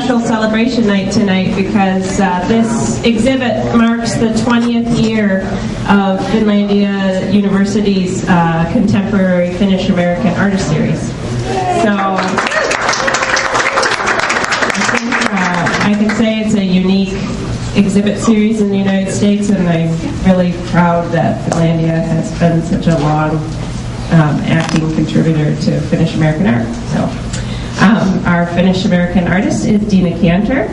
special celebration night tonight because this exhibit marks the 20th year of Finlandia University's Contemporary Finnish American Artist Series. So I can say it's a unique exhibit series in the United States, and I'm really proud that Finlandia has been such a long acting contributor to Finnish American art. So our Finnish American artist is Dina Cantor.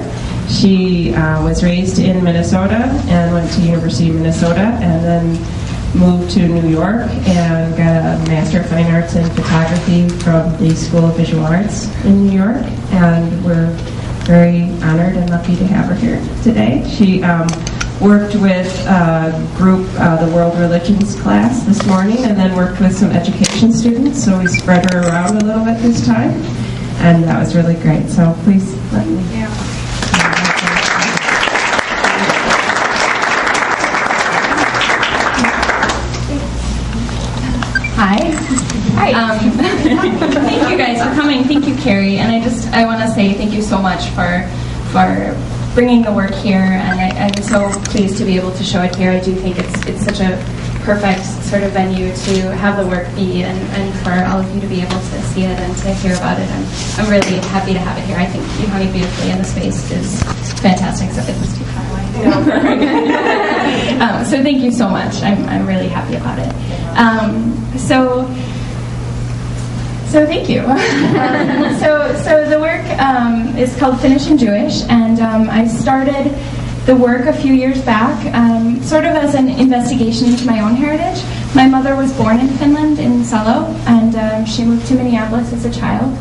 She was raised in Minnesota and went to University of Minnesota, and then moved to New York and got a Master of Fine Arts in Photography from the School of Visual Arts in New York, and we're very honored and lucky to have her here today. She worked with a group, the World Religions class this morning, and then worked with some education students, so we spread her around a little bit this time, and that was really great. So please let me. Yeah. Hi. Thank you guys for coming. Thank you, Carrie. And I want to say thank you so much for bringing the work here. And I'm so pleased to be able to show it here. I do think it's such a perfect sort of venue to have the work be, and for all of you to be able to see it and to hear about it. I'm really happy to have it here. I think you hung it beautifully, and the space is fantastic. So it was too far away. So thank you so much. I'm really happy about it. So thank you. So the work is called Finnish and Jewish, and I started the work a few years back, sort of as an investigation into my own heritage. My mother was born in Finland, in Salo, and she moved to Minneapolis as a child.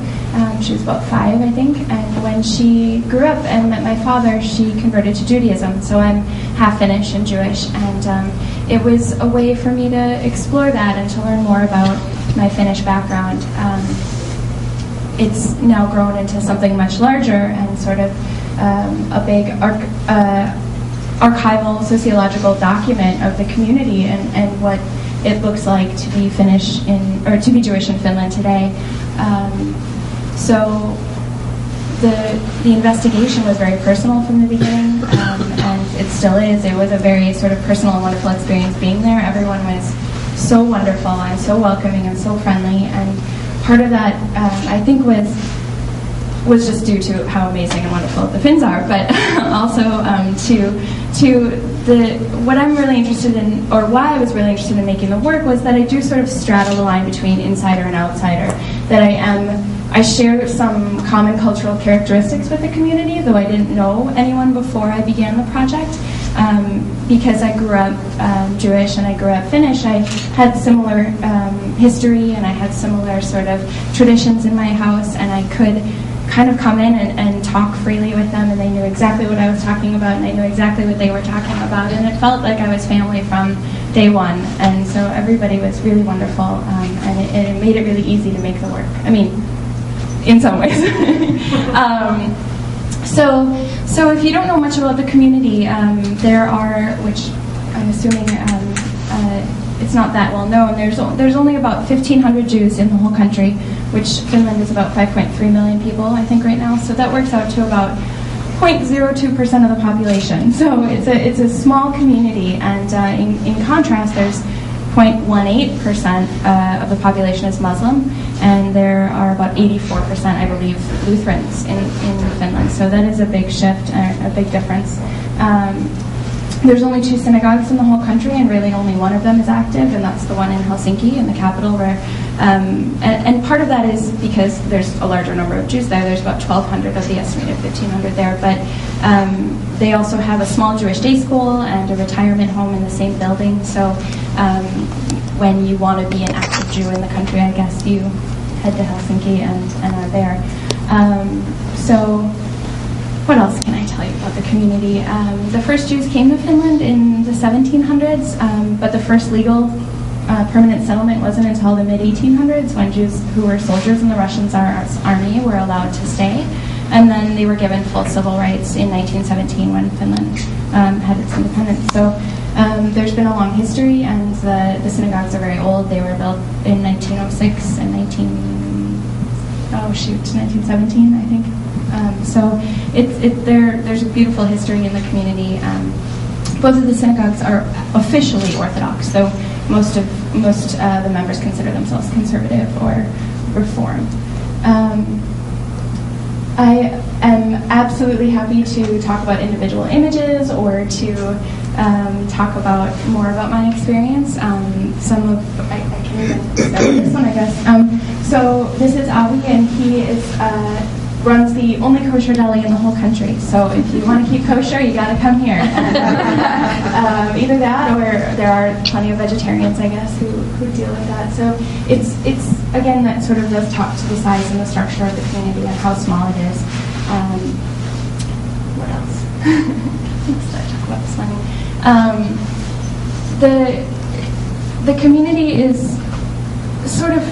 She was about 5, I think, and when she grew up and met my father, she converted to Judaism. So I'm half Finnish and Jewish, and it was a way for me to explore that and to learn more about my Finnish background. It's now grown into something much larger and sort of a big archival sociological document of the community and what it looks like to be Finnish or to be Jewish in Finland today. So the investigation was very personal from the beginning, and it still is. It was a very sort of personal and wonderful experience being there. Everyone was so wonderful and so welcoming and so friendly, and part of that I think was just due to how amazing and wonderful the Finns are, but also what I'm really interested in, or why I was really interested in making the work, was that I do sort of straddle the line between insider and outsider. That I share some common cultural characteristics with the community, though I didn't know anyone before I began the project. Because I grew up Jewish and I grew up Finnish, I had similar history, and I had similar sort of traditions in my house, and I could kind of come in and talk freely with them, and they knew exactly what I was talking about, and I knew exactly what they were talking about, and it felt like I was family from day one. And so everybody was really wonderful, and it made it really easy to make the work. I mean, in some ways. So if you don't know much about the community, there are, which I'm assuming it's not that well known, there's only about 1,500 Jews in the whole country, which Finland is about 5.3 million people, I think, right now. So that works out to about 0.02% of the population. So it's a small community, and in contrast, there's 0.18% of the population is Muslim, and there are about 84%, I believe, Lutherans in Finland. So that is a big shift, a big difference. There's only 2 synagogues in the whole country, and really only one of them is active, and that's the one in Helsinki, in the capital, where, and part of that is because there's a larger number of Jews there. There's about 1,200 of the estimated 1,500 there, but they also have a small Jewish day school and a retirement home in the same building. So when you want to be an active Jew in the country, I guess you head to Helsinki and are there. So what else can I tell you about the community? The first Jews came to Finland in the 1700s, but the first legal permanent settlement wasn't until the mid-1800s, when Jews who were soldiers in the Russian Tsar's army were allowed to stay. And then they were given full civil rights in 1917 when Finland had its independence. So there's been a long history, and the synagogues are very old. They were built in 1906 and 1917, I think. So there's a beautiful history in the community. Both of the synagogues are officially Orthodox, though most the members consider themselves conservative or Reform. I am absolutely happy to talk about individual images or to talk more about my experience. I can even start with this one, I guess. So this is Avi, and he runs the only kosher deli in the whole country. So if you want to keep kosher, you got to come here. Either that, or there are plenty of vegetarians, I guess, who deal with that. So it's again, that sort of does talk to the size and the structure of the community and how small it is. What else? Let's talk about this one. The community is sort of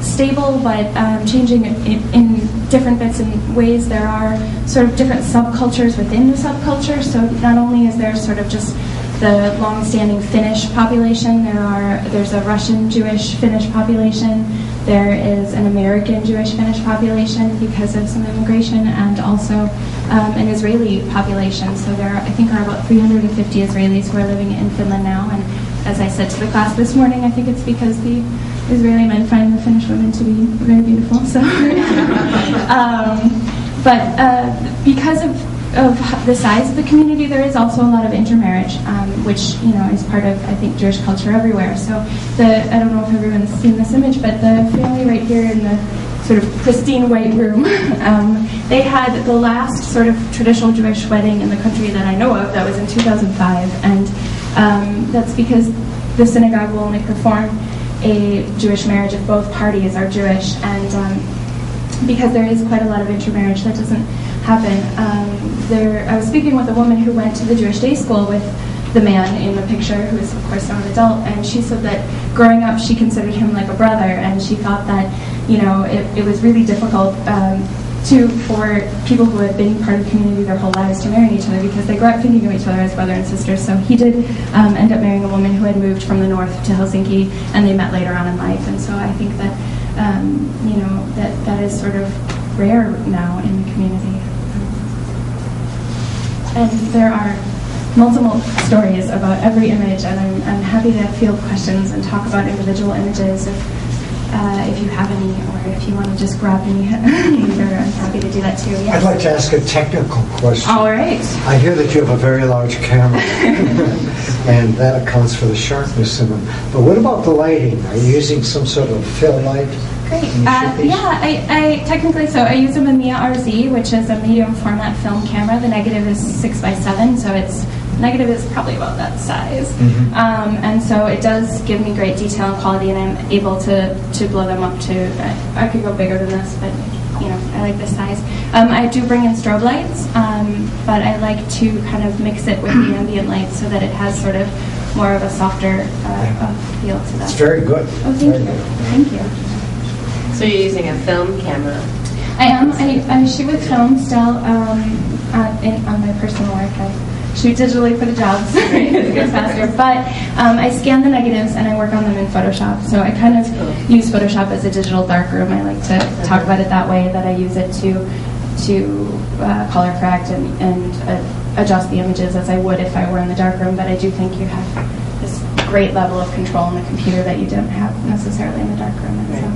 stable, but changing in different bits and ways. There are sort of different subcultures within the subculture. So not only is there sort of just the long-standing Finnish population, there's a Russian Jewish Finnish population, there is an American Jewish Finnish population because of some immigration, and also an Israeli population. So there are, I think, are about 350 Israelis who are living in Finland now. And as I said to the class this morning, I think it's because the Israeli men find the Finnish women to be very beautiful. So, because of the size of the community, there is also a lot of intermarriage, which is part of, I think, Jewish culture everywhere. So I don't know if everyone's seen this image, but the family right here in the sort of pristine white room, they had the last sort of traditional Jewish wedding in the country that I know of. That was in 2005, and that's because the synagogue will only perform a Jewish marriage if both parties are Jewish, and because there is quite a lot of intermarriage, that doesn't happen. I was speaking with a woman who went to the Jewish day school with the man in the picture, who is of course now an adult, and she said that growing up she considered him like a brother, and she thought that it was really difficult for people who had been part of the community their whole lives to marry each other, because they grew up thinking of each other as brother and sister. So he did end up marrying a woman who had moved from the north to Helsinki, and they met later on in life. And so I think that that is sort of rare now in the community. And there are multiple stories about every image, and I'm happy to field questions and talk about individual images if you have any, or if you want to just grab me later, I'm happy to do that too. Yes. I'd like to ask a technical question. All right. I hear that you have a very large camera, and that accounts for the sharpness in them. But what about the lighting? Are you using some sort of fill light? Great. I technically, so I use a Mamiya RZ, which is a medium format film camera. The negative is 6x7, so negative is probably about that size. Mm-hmm. And so it does give me great detail and quality, and I'm able to blow them up to, I could go bigger than this, but I like this size. I do bring in strobe lights, but I like to kind of mix it with the ambient light so that it has sort of more of a softer feel to that. It's very good. Oh, thank you. Thank you. So you're using a film camera? I am. I shoot with film still on my personal work. I shoot digitally for the jobs. It goes faster. But I scan the negatives and I work on them in Photoshop. So I kind of use Photoshop as a digital darkroom. I like to talk about it that way, that I use it to color correct and adjust the images as I would if I were in the darkroom. But I do think you have this great level of control in the computer that you don't have necessarily in the darkroom. And so